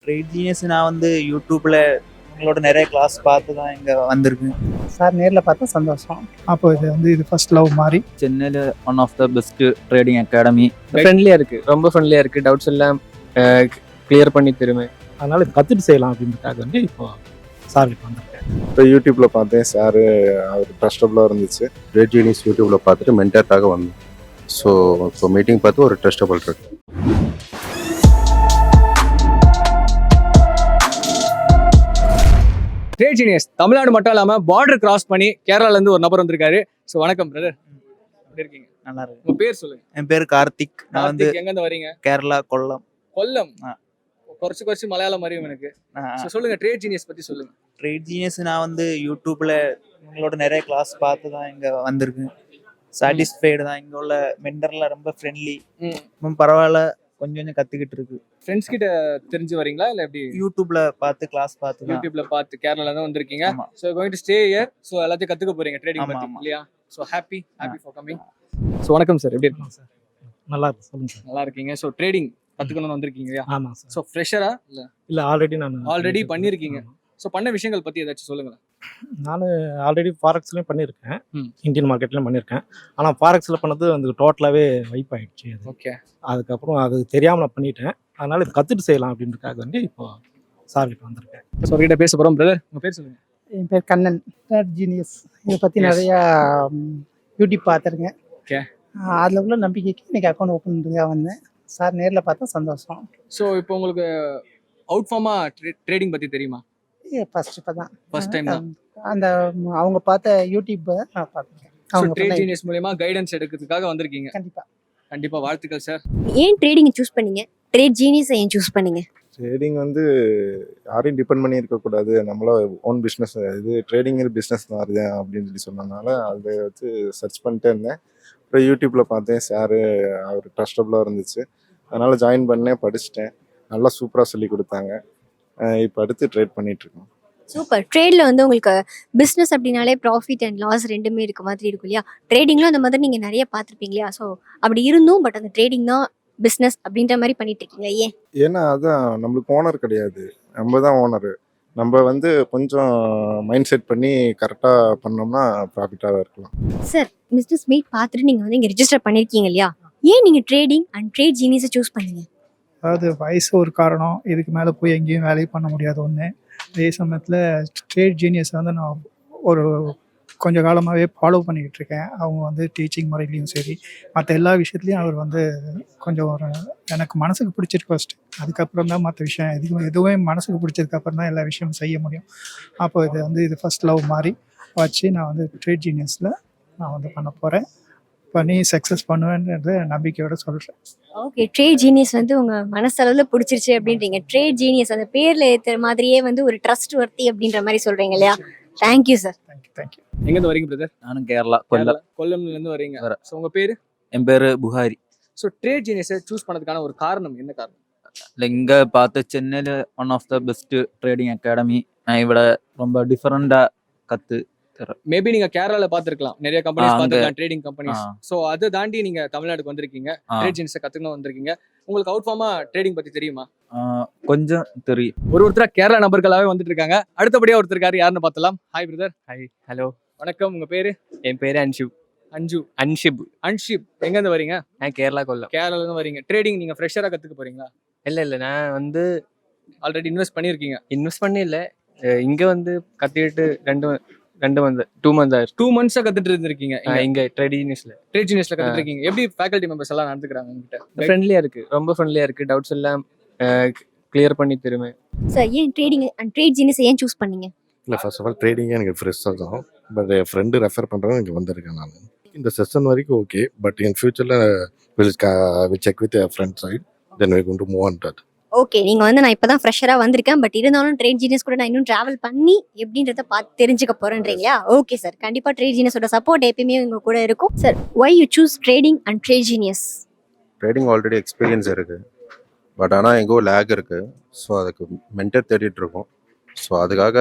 Trade genius நான் வந்து யூடியூப்ல உங்களோட நிறைய கிளாஸ் பார்த்து தான் இங்கே வந்திருக்கேன். சார் நேரில் பார்த்தா சந்தோஷம். அப்போ இது ஃபர்ஸ்ட் லவ் மாதிரி. சென்னையில் one of the best trading academy. ஃப்ரெண்ட்லியாக இருக்குது, ரொம்ப ஃப்ரெண்ட்லியாக இருக்குது, டவுட்ஸ் எல்லாம் கிளியர் பண்ணி தருவேன். அதனால இது கற்றுட்டு செய்யலாம் அப்படின்றதுக்காக வந்து இப்போ சார் கிட்ட வந்திருக்கேன். இப்போ யூடியூப்ல பார்த்தேன், சார் அவர் ட்ரஸ்டபுளாக இருந்துச்சு. ட்ரேட் ஜீனியஸ் யூடியூப்ல பார்த்துட்டு மென்டருக்காக வந்தேன். ஸோ இப்போ மீட்டிங் பார்த்து ஒரு ட்ரஸ்டபுள் இருக்கு. ட்ரேட் ஜீனியஸ் தமிழ்நாடு மட்டும் இல்லாமல் பார்டர் கிராஸ் பண்ணி கேரளாலேருந்து ஒரு நபர் வந்திருக்காரு. ஸோ வணக்கம் பிரதர், எப்படி இருக்கீங்க? நல்லா இருக்கு. உங்கள் பேர் சொல்லுங்க. என் பேர் கார்த்திக். நான் வந்து எங்கேருந்து வரீங்க? கேரளா கொல்லம். கொல்லம். குறைச்சு மலையாளம் மாதிரியும் எனக்கு. ஸோ சொல்லுங்க, ட்ரேட் ஜீனியஸ் பற்றி சொல்லுங்க. ட்ரேட் ஜீனியஸ் நான் வந்து யூடியூப்ல உங்களோட நிறைய கிளாஸ் பார்த்து தான் இங்கே வந்திருக்கேன். சாட்டிஸ்ஃபைடு தான். இங்கே உள்ள மென்டர்லாம் ரொம்ப ஃப்ரெண்ட்லி. பரவாயில்ல, கொஞ்சம் கொஞ்சம் கற்றுக்கிட்டு இருக்கு. ஃப்ரெண்ட்ஸ் கிட்ட தெரிஞ்சு வரீங்களா இல்லை எப்படி? யூடியூப்ல பார்த்து கிளாஸ் பார்த்து தான். யூடியூப்ல பார்த்து கேரளால வந்திருக்கீங்க. ஆமா. So going to stay here. So எல்லாத்தையும் கற்றுக்க போறீங்க ட்ரேடிங் ஆமா, பற்றி ஆமா. இல்லையா? So happy for coming. So வணக்கம் சார், எப்படி இருக்கீங்க? சார் நல்லா இருக்கு, சொல்லுங்க சார். நல்லா இருக்கீங்க. ஸோ ட்ரேடிங் கற்றுக்கணும்னு வந்திருக்கீங்க இல்லையா? ஆமாம் சார். ஸோ ஃப்ரெஷரா இல்லை இல்லை ஆல்ரெடி நான் ஆல்ரெடி பண்ணியிருக்கீங்க? ஸோ பண்ண விஷயங்கள் பற்றி ஏதாச்சும் சொல்லுங்களேன். நான் ஆல்ரெடி ஃபாரெக்ஸ்லையும் பண்ணியிருக்கேன், ம். இந்தியன் மார்க்கெட்லையும் பண்ணியிருக்கேன். ஆனால் ஃபாரெக்ஸில் பண்ணது வந்து டோட்டலாகவே வைப் ஆகிடுச்சு. அது ஓகே. அதுக்கப்புறம் அது தெரியாமல் நான் பண்ணிட்டேன். அதனால இது கற்றுட்டு செய்யலாம் அப்படின்றதுக்காக வந்து இப்போ சார் கிட்ட வந்திருக்கேன். ஸோ அவர்கிட்ட பேச போகிறோம். பிரதர், உங்கள் பேர் சொல்லுங்க. என் பேர் கண்ணன். ட்ரேட் ஜீனியஸ் இதை பற்றி Yes. நிறையா யூடியூப் பார்த்துருங்க. Okay. அதில் உள்ள நம்பிக்கைக்கு இன்னைக்கு அக்கௌண்ட் ஓப்பன் பண்ணுறதுக்காக வந்தேன். சார் நேரில் பார்த்தா சந்தோஷம். ஸோ இப்போ உங்களுக்கு அவுட் ஃபார்மாக ட்ரேடிங் பற்றி தெரியுமா? ஃபர்ஸ்ட் இப்போ தான் First time தான். அந்த அவங்க பார்த்த யூடியூப்பை நான் பார்த்துருக்கேன். ஸோ அவங்க ட்ரேட் பண்ண ஜீனியஸ் மூலமா கைடன்ஸ் எடுக்கிறதுக்காக வந்திருக்கீங்க. கண்டிப்பாக கண்டிப்பாக வாழ்த்துக்கள் சார். ஏன் ட்ரேடிங் சூஸ் பண்ணீங்க? ட்ரேட் ஜீனியஸை ஏன் சூஸ் பண்ணீங்க? ட்ரேடிங் வந்து யாரையும் டிபெண்ட் பண்ணி இருக்கக்கூடாது, நம்மள ஓன் பிஸ்னஸ். இது ட்ரேடிங் பிஸ்னஸ் மாதிரி அப்படின்னு சொல்லி சொன்னதுனால அதை வச்சு சர்ச் பண்ணிட்டே இருந்தேன். அப்புறம் யூடியூப்ல பார்த்தேன், சார் அவர் ட்ரஸ்டபுளாக இருந்துச்சு. அதனால ஜாயின் பண்ணேன், படிச்சுட்டேன். நல்லா சூப்பராக சொல்லி கொடுத்தாங்க. இப்போ அடுத்து ட்ரேட் பண்ணிட்டு இருக்கோம். சூப்பர். ட்ரேடில் வந்து உங்களுக்கு பிஸ்னஸ் அப்படின்னாலே ப்ராஃபிட் அண்ட் லாஸ் ரெண்டுமே இருக்க மாதிரி இருக்கும் இல்லையா? ட்ரேடிங்லும் அந்த மாதிரி நீங்கள் நிறைய பார்த்துருப்பீங்க இல்லையா? ஸோ அப்படி இருந்தும் பட் அந்த ட்ரேடிங் தான் பிஸ்னஸ் அப்படின்ற மாதிரி பண்ணிட்டு இருக்கீங்க. ஏன்? ஏன்னா அதான் நம்மளுக்கு ஓனர் கிடையாது, நம்ம தான் ஓனரு. நம்ம வந்து கொஞ்சம் மைண்ட் செட் பண்ணி கரெக்டாக பண்ணோம்னா ப்ராஃபிட்டாக இருக்கலாம். சார், பிஸ்னஸ் மீட் பார்த்துட்டு நீங்கள் வந்து இங்கே ரிஜிஸ்டர் பண்ணியிருக்கீங்க இல்லையா? ஏன் நீங்கள் ட்ரேடிங் அண்ட் ட்ரேட் ஜீனியஸை சூஸ் பண்ணீங்க? அதாவது வயசு ஒரு காரணம், இதுக்கு மேலே போய் எங்கேயும் வேலையை பண்ண முடியாது ஒன்று. அதே சமயத்தில் ட்ரேட் ஜீனியஸ் வந்து நான் ஒரு கொஞ்ச காலமாகவே ஃபாலோ பண்ணிக்கிட்டு இருக்கேன். அவங்க வந்து டீச்சிங் முறையிலையும் சரி, மற்ற எல்லா விஷயத்துலையும் அவர் வந்து கொஞ்சம் ஒரு எனக்கு மனசுக்கு பிடிச்சிருக்கு ஃபஸ்ட்டு. அதுக்கப்புறம் தான் மற்ற விஷயம் எதுவுமே மனசுக்கு பிடிச்சதுக்கப்புறம் தான் எல்லா விஷயமும் செய்ய முடியும். அப்போ இது ஃபஸ்ட் லவ் மாதிரி வச்சு நான் வந்து ட்ரேட் ஜீனியஸில் நான் வந்து பண்ண போகிறேன். பண்ணி சக்ஸஸ் பண்ணுவேன்றது நம்பிக்கையோட சொல்கிறேன். ஓகே, ட்ரேட் ஜீனியஸ் வந்து உங்கள் மனசளவில் பிடிச்சிருச்சு அப்படின்றீங்க. ட்ரேட் ஜீனியஸ் அந்த பேரில் ஏற்ற மாதிரியே வந்து ஒரு ட்ரஸ்ட் வர்த்தி அப்படின்ற மாதிரி சொல்கிறீங்க இல்லையா? Thank you sir. தேங்க்யூ. எங்கேருந்து வரீங்க பிரதர்? நானும் கேரளா கொல்லம். கொல்லம்லேருந்து வரீங்க. வரேன். ஸோ உங்கள் பேர்? என் பேர் புகாரி. ஸோ ட்ரேட் ஜீனியஸை சூஸ் பண்ணதுக்கான ஒரு காரணம் என்ன காரணம்? இல்லை, இங்கே பார்த்து சென்னையில் one of the best trading academy. நான் இவட ரொம்ப டிஃப்ரெண்டாக கற்று மேபி நீங்க கேரளால பார்த்திருக்கலாம், நிறைய கம்பெனிஸ் அங்க- பார்த்திருக்கலாம், ட்ரேடிங் கம்பெனிஸ். ஆ. ஸோ அதை தாண்டி நீங்க தமிழ்நாடுக்கு வந்திருக்கீங்க, ட்ரேட் ஜீனியஸை கற்றுக்கணும் வந்திருக்கீங்க. உங்களுக்கு அவுட் ஃபார்மா ட்ரேடிங் பற்றி தெரியுமா? கொஞ்சம் தெரியும். ஒருத்தரா கேரளா நபர்களாகவே வந்துட்டு இருக்காங்க. அடுத்தபடியா ஒருத்தர் இருக்காரு, யாருன்னு பார்த்தலாம். Hi brother. ஹாய், ஹலோ, வணக்கம். உங்க பேரு? என் பேர் அன்ஷிப். அன்ஷிப். அன்ஷிப், எங்கேருந்து வரீங்க? நான் கேரளா கொல்லம். கேரளால இருந்து வரீங்க. ட்ரேடிங் நீங்க ஃப்ரெஷரா கத்துக்க போறீங்களா? இல்லை, நான் வந்து ஆல்ரெடி இன்வெஸ்ட் பண்ணியிருக்கீங்க? இன்வெஸ்ட் பண்ணி இல்லை, இங்கே வந்து கற்றுக்கிட்டு 2 மந்த் 2 மந்த் ஆயிடுச்சு. 2 மந்த்ஸா கத்துட்டு இருந்திருக்கீங்க இங்கே ட்ரெடினியஸில். ட்ரேட் ஜீனியஸ்ல கத்துட்டு இருக்கீங்க. எப்படி ஃபேக்கல்டி மெம்பர்ஸ் எல்லாம் நடந்துக்கிறாங்க உங்ககிட்ட? ஃப்ரெண்ட்லியாக இருக்குது, ரொம்ப ஃப்ரெண்ட்லியாக இருக்குது, டவுட்ஸ் எல்லாம் கிளியர் பண்ணி தருவேன். சார், ஏன் ட்ரேடிங் அண்ட் ட்ரேட் ஜீனியஸை ஏன் சூஸ் பண்ணீங்க? இல்லை, ஃபர்ஸ்ட் ஆஃப் ஆல் ட்ரேடிங்கே எனக்கு ஃப்ரெஷ்ஷாக தான். பட் என் ஃப்ரெண்டு ரெஃபர் பண்ணுறவங்க இங்கே வந்திருக்கேன் நான். இந்த செஷன் வரைக்கும் ஓகே, பட் என் ஃபியூச்சரில் will check with friend side, then we going to move on that. Okay, நீங்கள் வந்து நான் இப்போ தான் ஃப்ரெஷராக வந்திருக்கேன், பட் இருந்தாலும் ட்ரேட் ஜீனியஸ் கூட நான் இன்னும் ட்ராவல் பண்ணி எப்படின்றத பார்த்து தெரிஞ்சுக்க போகிறேன்றீங்களா? ஓகே சார், கண்டிப்பாக ட்ரேட் ஜீனியஸோட சப்போர்ட் எப்பயுமே உங்கள் கூட இருக்கும். Sir, why you choose trading and trade genius? Trading already experience இருக்குது, பட் ஆனால் எங்கோ லேக் இருக்குது. ஸோ அதுக்கு மென்டர் தேடிட்டு இருக்கோம். ஸோ அதுக்காக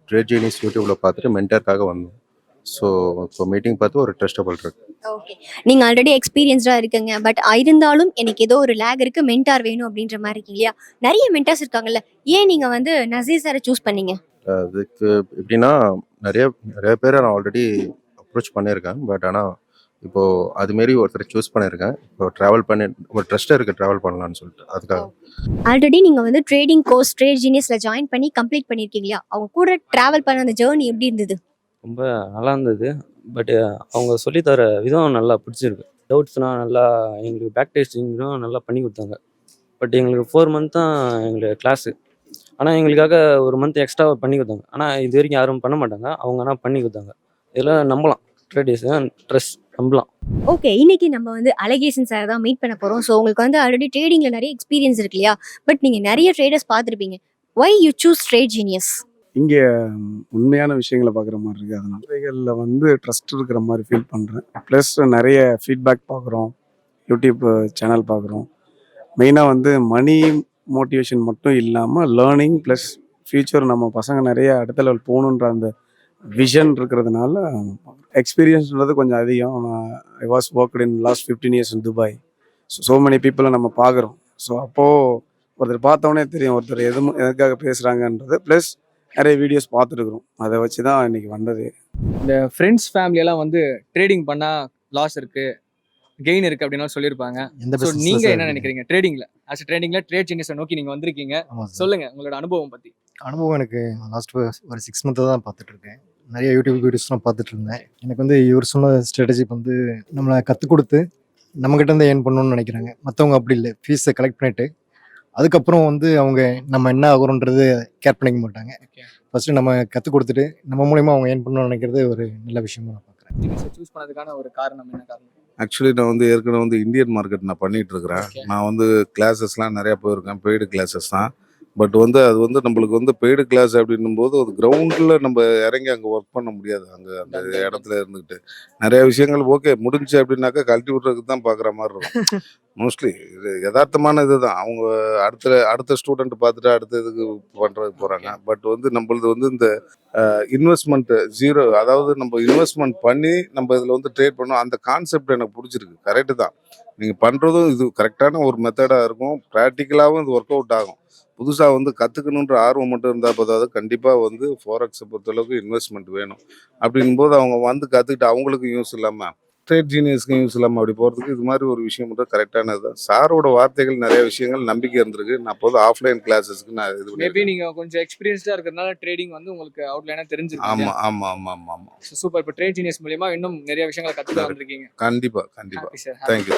ட்ரேட் ஜீனியஸ் யூடியூப்ல பார்த்துட்டு மென்டருக்காக வந்தோம். ஸோ இப்போ மீட்டிங் பார்த்து ஒரு ட்ரஸ்டபிள் இருக்கு. ஓகே. நீங்க ஆல்ரெடி எக்ஸ்பீரியன்ஸ்டா இருக்கீங்க. பட் இருந்தாலும் எனக்கு ஏதோ ஒரு லேக் இருக்கு, மென்டார் வேணும் அப்படின்ற மாதிரி இருக்கீங்க இல்லையா? நிறைய மென்டார்ஸ் இருக்காங்கல்ல. ஏன் நீங்க வந்து நசீர் சாரை சூஸ் பண்ணீங்க? அதுக்கு எப்படின்னா நிறைய நிறைய பேரை நான் ஆல்ரெடி அப்ரோச் பண்ணியிருக்கேன். பட் ஆனால் இப்போது அதுமாரி ஒருத்தரை சூஸ் பண்ணியிருக்கேன். இப்போ ட்ராவல் பண்ணி ஒரு ட்ரஸ்ட்டாக இருக்குது ட்ராவல் பண்ணலான்னு சொல்லிட்டு அதுக்காக. ஆல்ரெடி நீங்க வந்து ட்ரேடிங் கோர்ஸ் ட்ரேட் ஜீனியஸ்ல ஜாயின் பண்ணி கம்ப்ளீட் பண்ணிருக்கீங்க இல்லையா? அவங்க கூட டிராவல் பண்ண அந்த ஜேர்னி எப்படி இருந்தது? ரொம்ப நல்லா இருந்தது. பட் அவங்க சொல்லித்தர விதம் நல்லா பிடிச்சிருக்கு. டவுட்ஸ்னால் நல்லா எங்களுக்கு பேக் டெஸ்டிங்கும் நல்லா பண்ணி கொடுத்தாங்க. பட் எங்களுக்கு 4 மந்த் தான் எங்களுக்கு கிளாஸு. ஆனால் எங்களுக்காக ஒரு மந்த் எக்ஸ்ட்ரா பண்ணி கொடுத்தாங்க. ஆனால் இது வரைக்கும் யாரும் பண்ண மாட்டாங்க. அவங்க ஆனால் பண்ணி கொடுத்தாங்க. இதெல்லாம் நம்பலாம். ட்ரஸ்ட் நம்பலாம். ஓகே. இன்னைக்கு நம்ம வந்து அழகேசன் சார் தான் மீட் பண்ண போறோம். ஸோ உங்களுக்கு வந்து ஆல்ரெடி ட்ரேடிங்ல நிறைய எக்ஸ்பீரியன்ஸ் இருக்கு இல்லையா? பட் நீங்க நிறைய ட்ரேடர்ஸ் பார்த்துருப்பீங்க. Why you choose trade genius? இங்கே உண்மையான விஷயங்களை பார்க்குற மாதிரி இருக்குது. அதனால இவைகளில் வந்து ட்ரஸ்ட் இருக்கிற மாதிரி ஃபீல் பண்ணுறேன். ப்ளஸ் நிறைய ஃபீட்பேக் பார்க்குறோம், யூடியூப் சேனல் பார்க்குறோம். மெயினாக வந்து மணி மோட்டிவேஷன் மட்டும் இல்லாமல் லேர்னிங் ப்ளஸ் ஃப்யூச்சர் நம்ம பசங்க நிறைய அடுத்த லெவல் போகணுன்ற அந்த விஷன் இருக்கிறதுனால எக்ஸ்பீரியன்ஸ்ன்றது கொஞ்சம் அதிகம். நான் I was worked in last 15 years in Dubai. So many பீப்புளை நம்ம பார்க்குறோம். ஸோ அப்போது ஒருத்தர் பார்த்தோன்னே தெரியும் ஒருத்தர் எதுக்காக பேசுகிறாங்கன்றது. ப்ளஸ் நிறைய வீடியோஸ் பார்த்துருக்குறோம். அதை வச்சு தான் இன்னைக்கு வந்தது. இந்த ஃப்ரெண்ட்ஸ் ஃபேமிலியெல்லாம் வந்து ட்ரேடிங் பண்ணால் லாஸ் இருக்கு, கெயின் இருக்கு அப்படின்னு சொல்லியிருப்பாங்க. ஸோ நீங்க என்ன நினைக்கிறீங்க ட்ரேடிங்ல? ட்ரேடிங்ல ட்ரேட் ஜீனியஸை நோக்கி நீங்க வந்திருக்கீங்க. சொல்லுங்க உங்களோட அனுபவம் பத்தி. அனுபவம் எனக்கு லாஸ்ட் ஒரு 6 month தான் பார்த்துட்டு இருக்கேன். நிறைய யூடியூப் வீடியோஸ்லாம் பார்த்துட்டு இருந்தேன். எனக்கு வந்து இவர் சொன்ன ஸ்ட்ராட்டஜி வந்து நம்மளை கற்றுக் கொடுத்து நம்மக்கிட்ட இருந்து ஏர்ன் பண்ணணும்னு நினைக்கிறாங்க. மற்றவங்க அப்படி இல்லை. ஃபீஸை கலெக்ட் பண்ணிட்டு அதுக்கப்புறம் வந்து அவங்க நம்ம என்ன ஆகுறோன்றது கேர் பண்ணிக்க மாட்டாங்க. ஃபர்ஸ்ட் நம்ம கற்றுக் கொடுத்துட்டு நம்ம மூலயமா அவங்க ஏர்ன் பண்ணணும்னு நினைக்கிறது ஒரு நல்ல விஷயமா நான் பார்க்குறேன். சூஸ் பண்ணதுக்கான ஒரு காரணம் என்ன காரணம்? ஆக்சுவலி நான் வந்து ஏற்கனவே வந்து இந்தியன் மார்க்கெட் நான் பண்ணிட்டு இருக்கிறேன். நான் வந்து கிளாஸஸ்லாம் நிறையா போயிருக்கேன், பெய்டு கிளாஸஸ் தான். பட் வந்து அது வந்து நம்மளுக்கு வந்து பெய்டு கிளாஸ் அப்படின்னும் போது அது கிரவுண்டில் நம்ம இறங்கி அங்கே ஒர்க் பண்ண முடியாது. அங்கே அந்த இடத்துல இருந்துக்கிட்டு நிறைய விஷயங்கள் ஓகே முடிஞ்சு அப்படின்னாக்கா கழட்டி விட்றதுக்கு தான் பார்க்குற மாதிரி இருக்கும். மோஸ்ட்லி இது யதார்த்தமான இது தான். அவங்க அடுத்த ஸ்டூடெண்ட் பார்த்துட்டு அடுத்த இதுக்கு பண்ணுறதுக்கு போகிறாங்க. பட் வந்து நம்மளது வந்து இந்த இன்வெஸ்ட்மெண்ட்டு ஜீரோ, அதாவது நம்ம இன்வெஸ்ட்மெண்ட் பண்ணி நம்ம இதில் வந்து ட்ரேட் பண்ணோம். அந்த கான்செப்ட் எனக்கு பிடிச்சிருக்கு. கரெக்டு தான். நீங்கள் பண்ணுறதும் இது கரெக்டான ஒரு மெத்தடாக இருக்கும். ப்ராக்டிக்கலாகவும் இது ஒர்க் அவுட் ஆகும். புதுசாக வந்து கற்றுக்கணுன்ற ஆர்வம் மட்டும் இருந்தால் போதாது. கண்டிப்பாக வந்து ஃபாரெக்ஸை பொறுத்தளவுக்கு இன்வெஸ்ட்மெண்ட் வேணும். அப்படிங்கும்போது அவங்க வந்து கற்றுக்கிட்டு அவங்களுக்கு யூஸ் இல்லாமல் ட்ரேட் ஜீனியஸ்க்கு யூஸ் இல்லாமல் அப்படி போகிறதுக்கு இது மாதிரி ஒரு விஷயம் மட்டும் கரெக்டானது தான். சாரோட வார்த்தைகள் நிறைய விஷயங்கள் நம்பிக்கை இருந்திருக்கு. நான் அப்போது ஆஃப்லைன் கிளாஸஸ்க்கு நான் இது மேபி நீங்க கொஞ்சம் எக்ஸ்பீரியன்ஸ்டா இருக்கிறதுனால ட்ரேடிங் வந்து உங்களுக்கு அவுட்லைனா தெரிஞ்சிருக்கு. ஆமாம் ஆமாம் ஆமாம் ஆமாம் ஆமாம். சூப்பர். இப்போ ட்ரேட் ஜீனியஸ் மூலமா இன்னும் நிறைய விஷயங்களை கற்றுக்க வந்திருக்கீங்க. கண்டிப்பாக கண்டிப்பாக. Happy sir. தேங்க்யூ.